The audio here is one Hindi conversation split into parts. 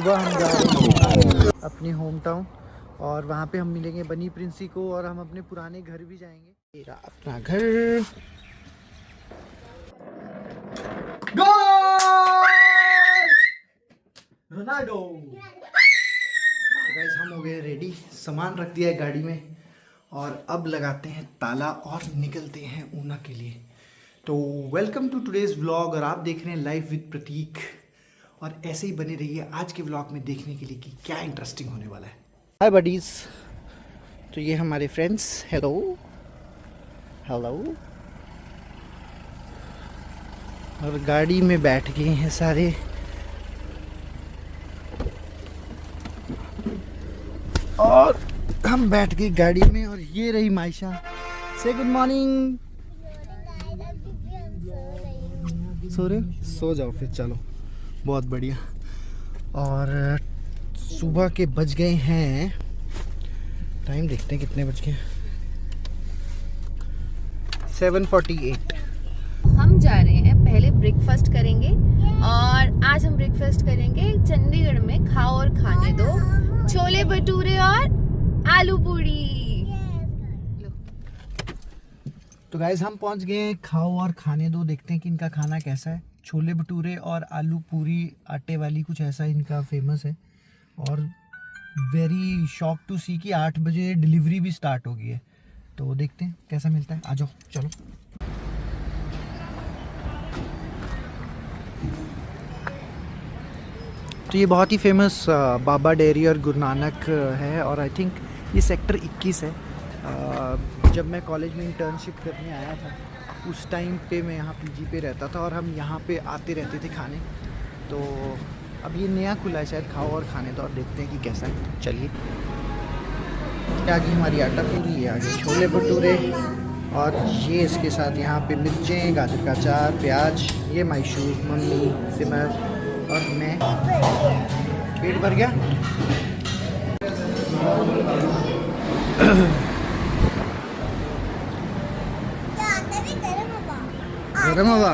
सुबह हम जा रहे हैं अपनी होम टाउन और वहाँ पे हम मिलेंगे बनी प्रिंसी को और हम अपने पुराने घर भी जाएंगे। मेरा अपना घर। रोनाल्डो। गाइस हम हो गए रेडी, सामान रख दिया है गाड़ी में और अब लगाते हैं ताला और निकलते हैं ऊना के लिए। तो वेलकम टू टुडेज़ व्लॉग और आप देख रहे हैं लाइव विद प्रतीक और ऐसे ही बने रहिए आज के व्लॉग में देखने के लिए कि क्या इंटरेस्टिंग होने वाला है। हाय बडीज़, तो ये हमारे फ्रेंड्स, हेलो हेलो, और गाड़ी में बैठ गए हैं सारे। और हम बैठ गए गाड़ी में और ये रही मायशा। से गुड मॉर्निंग। सो रहे हो? सो जाओ फिर, चलो बहुत बढ़िया। और सुबह के बज गए हैं, टाइम देखते हैं कितने बज गए, 7:48। हम जा रहे हैं, पहले ब्रेकफास्ट करेंगे और आज हम ब्रेकफास्ट करेंगे चंडीगढ़ में खाओ और खाने दो, छोले भटूरे और आलू पूरी। तो गाइस हम पहुंच गए हैं खाओ और खाने दो, देखते हैं कि इनका खाना कैसा है। छोले भटूरे और आलू पूरी आटे वाली कुछ ऐसा इनका फेमस है और वेरी शॉक टू सी कि 8 बजे डिलीवरी भी स्टार्ट हो गई है। तो देखते हैं कैसा मिलता है, आ जाओ चलो। तो ये बहुत ही फेमस बाबा डेयरी और गुरु नानक है और आई थिंक ये सेक्टर 21 है। जब मैं कॉलेज में इंटर्नशिप करने आया था उस टाइम पे मैं यहाँ पीजी पे रहता था और हम यहाँ पे आते रहते थे खाने। तो अब ये नया खुला है शायद खाओ और खाने दो और देखते हैं कि कैसा है। चलिए, आगे हमारी आटा पूरी है, आगे छोले भटूरे और ये इसके साथ यहाँ पे मिर्चें, गाजर का अचार, प्याज। ये मायशू, मम्मी, सिमर और मैं। पेट भर गया। गरम हवा।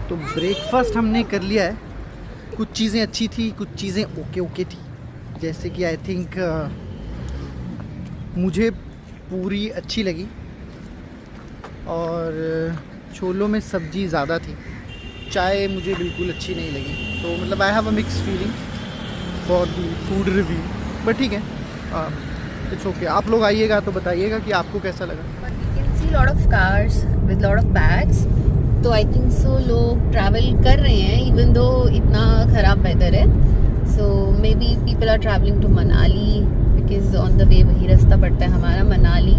तो ब्रेकफास्ट हमने कर लिया है, कुछ चीज़ें अच्छी थी, कुछ चीज़ें ओके ओके थी। जैसे कि आई थिंक मुझे पूरी अच्छी लगी और छोलों में सब्जी ज़्यादा थी। चाय मुझे बिल्कुल अच्छी नहीं लगी। तो मतलब आई have a mix feeling for the food review, but ठीक है, इट्स ओके। आप लोग आइएगा तो बताइएगा कि आपको कैसा लगा। Lot of cars with lot of bags, तो आई थिंक सो लोग ट्रैवल कर रहे हैं इवन दो इतना ख़राब वेदर है। So maybe people are travelling to Manali because on the way वही रास्ता पड़ता है हमारा, मनाली,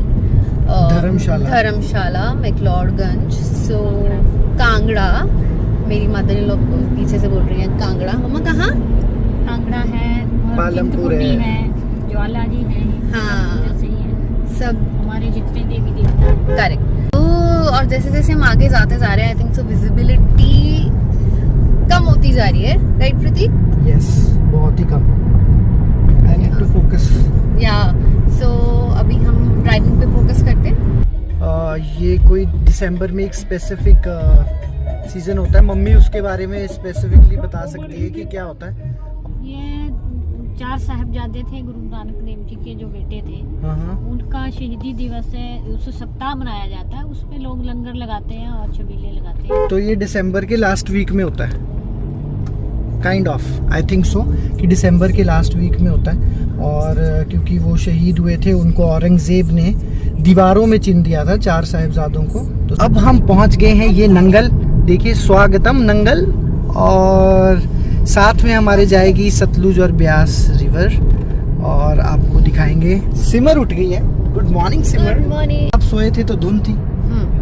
धर्मशाला, मैक्लोडगंज, सो कांगड़ा। मेरी मदर इन लोग पीछे से बोल रही हैं कांगड़ा। मम्मा कहाँ? कांगड़ा है, पालमपुर है, ज्वाला जी है, हाँ, सब हमारे जितने देवी देवता। करेक्ट। तो और जैसे जैसे हम आगे जाते जा रहे हैं आई थिंक सो विजिबिलिटी कम होती जा रही है, राइट प्रतीक? यस, बहुत ही कम। I need to focus. Yeah so अभी हम ड्राइविंग पे फोकस करते हैं। ये कोई दिसंबर में एक स्पेसिफिक सीजन होता है, मम्मी उसके बारे में स्पेसिफिकली बता सकती है कि क्या होता है। ये 4 साहिबजादे थे गुरु नानक देव जी के जो बेटे थे, उनका शहीदी दिवस है, उस सप्ताह मनाया जाता है। उसमें लोग लंगर लगाते हैं और छबीले लगाते हैं। तो ये दिसंबर के लास्ट वीक में होता है, kind of, I think so कि दिसंबर के लास्ट वीक में होता है। और क्योंकि वो शहीद हुए थे, उनको औरंगजेब ने दीवारों में चिन दिया था 4 साहिबजादों को। तो अब हम पहुंच गए हैं ये नंगल, देखिए स्वागतम नंगल, और साथ में हमारे जाएगी सतलुज और ब्यास रिवर और आपको दिखाएंगे। सिमर उठ गई है, good morning Simar. Good morning. आप सोए थे तो धुंध थी,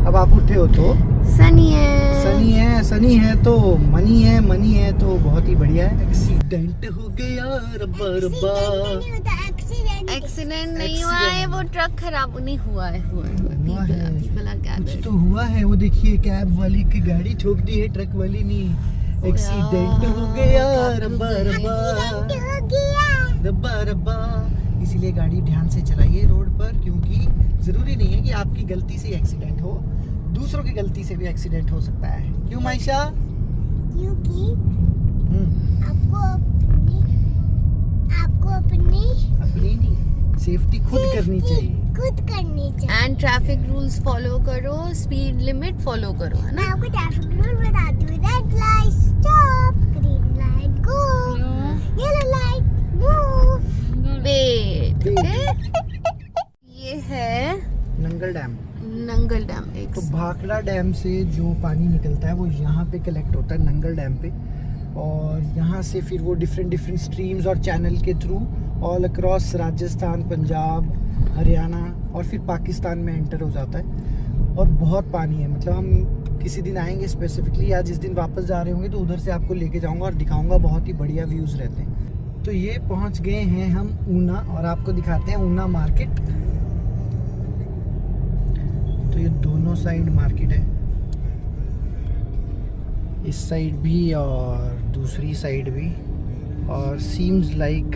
अब आप उठे हो तो सनी है, सनी है, सनी है तो मनी है, मनी है तो बहुत ही बढ़िया है। एक्सीडेंट हो गया, रब्बा रब्बा। एक्सीडेंट नहीं हुआ है, वो ट्रक खराब नहीं हुआ है, हुआ है। कुछ तो हुआ है, वो देखिए कैब वाली की गाड़ी ठोक दी है, ट्रक वाली नहीं। एक्सीडेंट हो गया, रब्बा रब्बा रब्बा रब्बा। इसीलिए गाड़ी ध्यान से चलाइए रोड पर, क्योंकि जरूरी नहीं है कि आपकी गलती से एक्सीडेंट हो, दूसरों की गलती से भी एक्सीडेंट हो सकता है। क्यों मायशा? क्योंकि आपको अपनी सेफ्टी खुद करनी चाहिए। एंड ट्रैफिक रूल्स फॉलो करो, स्पीड लिमिट फॉलो करो, है ना? मैं आपको ट्रैफिक रूल बताती हूँ। Red light stop, green light go, yellow light move, wait. ये है नंगल डैम। नंगल डैम। एक तो भाखड़ा डैम से जो पानी निकलता है वो यहाँ पे कलेक्ट होता है नंगल डैम पे, और यहाँ से फिर वो डिफरेंट स्ट्रीम्स और चैनल के through all across Rajasthan, Punjab, Haryana और फिर पाकिस्तान में एंटर हो जाता है। और बहुत पानी है, मतलब हम किसी दिन आएंगे स्पेसिफिकली, या जिस दिन वापस जा रहे होंगे तो उधर से आपको लेके जाऊंगा और दिखाऊंगा, बहुत ही बढ़िया व्यूज़ रहते हैं। तो ये पहुँच गए हैं हम ऊना, और आपको दिखाते हैं ऊना मार्केट। तो ये दोनों साइड मार्केट है, इस साइड भी और दूसरी साइड भी। और सीम्स लाइक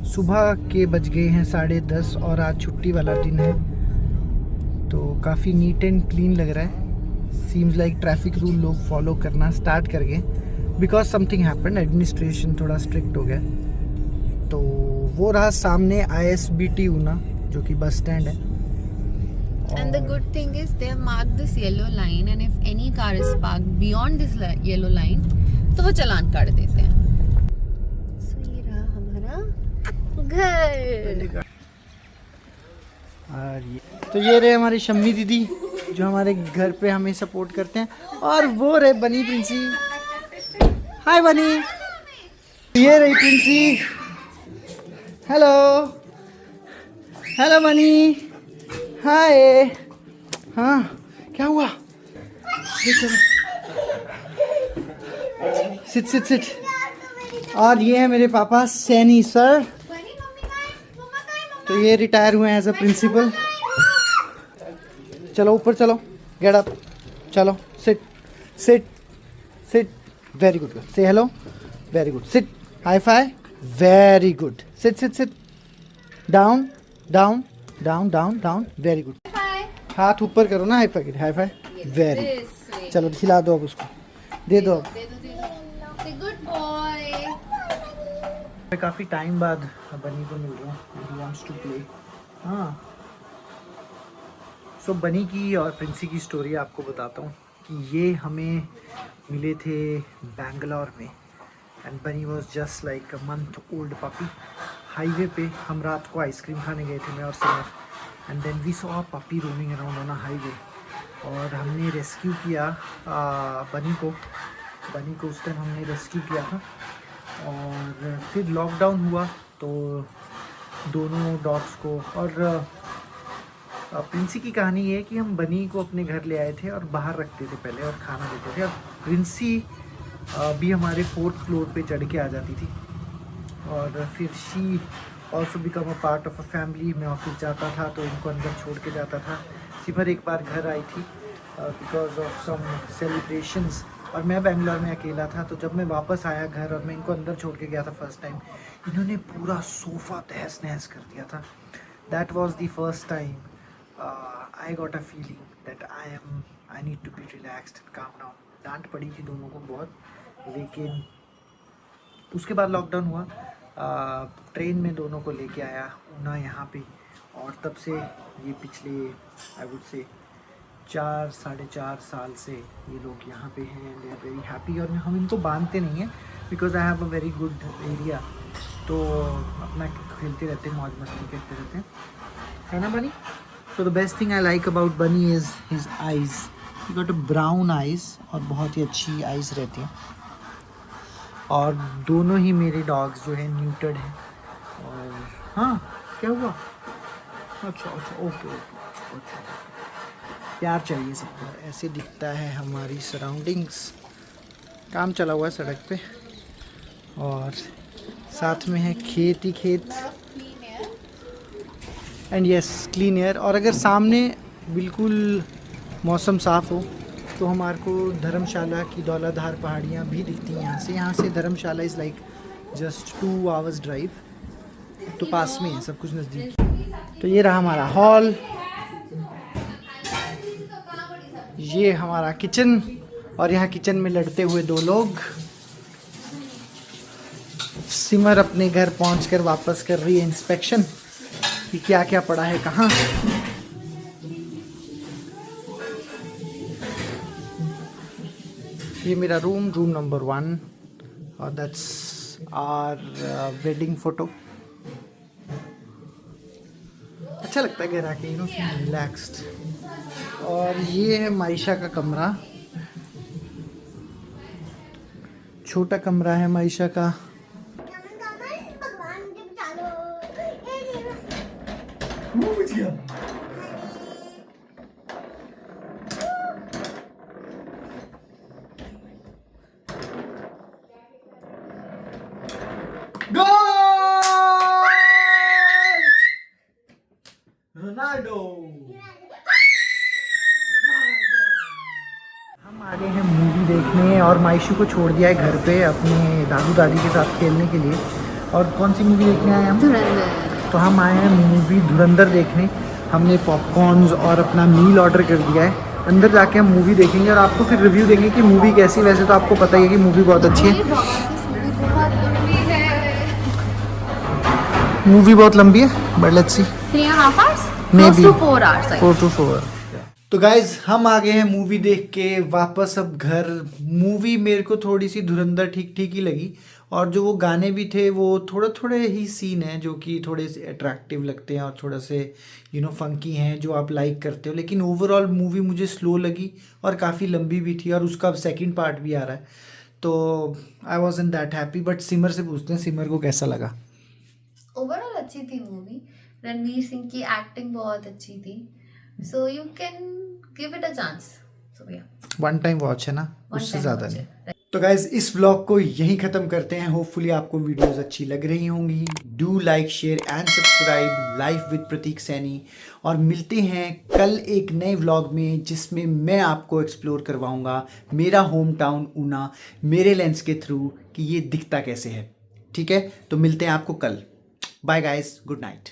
सुबह के बज गए हैं 10:30 और आज छुट्टी वाला दिन है, तो काफ़ी नीट एंड क्लीन लग रहा है। सीम्स लाइक ट्रैफिक रूल लोग फॉलो करना स्टार्ट कर गए, बिकॉज समथिंग हैपेंड, एडमिनिस्ट्रेशन थोड़ा स्ट्रिक्ट हो गया। तो वो रहा सामने ISBT ऊना, जो कि बस स्टैंड है। And the good thing is they have marked this yellow line, and if any car is parked beyond this yellow line, तो वो चालान काट देते हैं। So ये रहा हमारा घर। और ये रहे हमारी शम्मी दीदी जो हमारे घर पे हमें सपोर्ट करते हैं, और वो रहे बनी प्रिंसी। हाय बनी। ये रही प्रिंसी। हेलो हेलो बनी। हाय। हाँ क्या हुआ? Seat sit seat. और ये है मेरे पापा सैनी सर, तो ये रिटायर हुए हैं एज अ प्रिंसिपल। चलो ऊपर चलो, गेट अप, चलो sit sit sit. Very good, say hello, very good, sit, high five, very good, sit sit sit, down down down down down, very good. हाथ ऊपर करो ना, high five, high five, very. चलो खिला दो अब उसको, दे दो अब। Good boy. मैं काफ़ी टाइम बाद बनी को मिल रहा हूँ, ही वांट्स टू प्ले। हाँ, सो बनी की और प्रिंसी की स्टोरी आपको बताता हूँ कि ये हमें मिले थे बैंगलोर में, एंड बनी was just like a month old puppy. Highway पे हम रात को आइसक्रीम खाने गए थे, मैं और Samar, and then we saw a puppy roaming around on a highway, और हमने रेस्क्यू किया बनी को उस टाइम हमने रेस्क्यू किया था। और फिर लॉकडाउन हुआ तो दोनों डॉग्स को, और प्रिंसी की कहानी ये है कि हम बनी को अपने घर ले आए थे और बाहर रखते थे पहले और खाना देते थे, और प्रिंसी भी हमारे 4th फ्लोर पे चढ़ के आ जाती थी, और फिर she also become a part of a family. मैं ऑफिस जाता था तो इनको अंदर छोड़ के जाता था। सिमर एक बार घर आई थी बिकॉज ऑफ सम सेलिब्रेशंस, और मैं बेंगलोर में अकेला था, तो जब मैं वापस आया घर और मैं इनको अंदर छोड़ के गया था फर्स्ट टाइम, इन्होंने पूरा सोफ़ा तहस नहस कर दिया था। That was the first time I got a feeling that I need to be relaxed, calm down. डांट पड़ी थी दोनों को बहुत, लेकिन उसके बाद लॉकडाउन हुआ, ट्रेन में दोनों को लेके आया ऊना यहाँ पे, और तब से ये पिछले आई वुड से 4-4.5 साल से ये लोग यहाँ पे हैं, and they are very happy. और हम इनको बांधते नहीं हैं because I have a very good area, तो अपना खेलते रहते हैं, मौज मस्ती करते रहते हैं, है ना Bunny? So the best thing I like about Bunny is his eyes. He got a brown eyes, और बहुत ही अच्छी आइज़ रहती है। और दोनों ही मेरे डॉग्स जो है न्यूटर्ड हैं। और हाँ, क्या हुआ? अच्छा ओके, अच्छा, प्यार चाहिए सबको। ऐसे दिखता है हमारी सराउंडिंग्स। काम चला हुआ है सड़क पे, और साथ में है खेत ही खेत, एंड यस क्लीन एयर। और अगर सामने बिल्कुल मौसम साफ़ हो तो हमारे को धर्मशाला की दौलाधार पहाड़ियाँ भी दिखती हैं यहाँ से Dharamshala is like just 2 hours drive, तो पास में है, सब कुछ नज़दीक। तो ये रहा हमारा हॉल, ये हमारा किचन, और यहाँ किचन में लड़ते हुए 2 लोग। सिमर अपने घर पहुंचकर वापस कर रही है इंस्पेक्शन, कि क्या क्या पड़ा है कहाँ। ये मेरा रूम नंबर 1 और दैट्स आवर वेडिंग फोटो। अच्छा लगता है घर आके, यू नो, रिलैक्स्ड। और ये है मायशा का कमरा, छोटा कमरा है मायशा का। भगवान के बचा लो। रोनाल्डो। हम आ गए हैं मूवी देखने और मायशू को छोड़ दिया है घर पे अपने दादू दादी के साथ खेलने के लिए। और कौन सी मूवी देखने आए हम? धुरंधर। तो हम आए हैं मूवी धुरंधर देखने। हमने पॉपकॉर्न्स और अपना मील ऑर्डर कर दिया है। अंदर जाके हम मूवी देखेंगे और आपको फिर रिव्यू देंगे कि मूवी कैसी। वैसे तो आपको पता ही है कि मूवी बहुत अच्छी है। मूवी बहुत लंबी है, but let's see. 3.5 hours? Maybe. Close to 4 hours. I 4 to 4। तो गाइज हम आ गए हैं मूवी देख के वापस अब घर। मूवी मेरे को थोड़ी सी धुरंधर ठीक ठीक ही लगी, और जो वो गाने भी थे वो थोड़े ही सीन हैं जो कि थोड़े से अट्रैक्टिव लगते हैं और थोड़ा से यू नो फंकी हैं जो आप लाइक करते हो। लेकिन ओवरऑल मूवी मुझे स्लो लगी और काफ़ी लंबी भी थी, और उसका अब सेकंड पार्ट भी आ रहा है, तो I was in that happy. But Simar से पूछते हैं, सिमर को कैसा लगा? ओवरऑल अच्छी थी मूवी। रणवीर सिंह की एक्टिंग बहुत अच्छी थी, so you can give it a chance. So yeah, one time watch है ना, One उससे time ज़्यादा watch नहीं। है। तो गाइज इस व्लॉग को यहीं ख़त्म करते हैं। होपफुली आपको वीडियोस अच्छी लग रही होंगी। Do like, share and subscribe life with Prateek Saini. और मिलते हैं कल एक नए व्लॉग में जिसमें मैं आपको एक्सप्लोर करवाऊंगा मेरा होम टाउन ऊना मेरे लेंस के थ्रू कि ये दिखता कैसे है। ठीक है, तो मिलते हैं आपको कल। Bye guys, good night.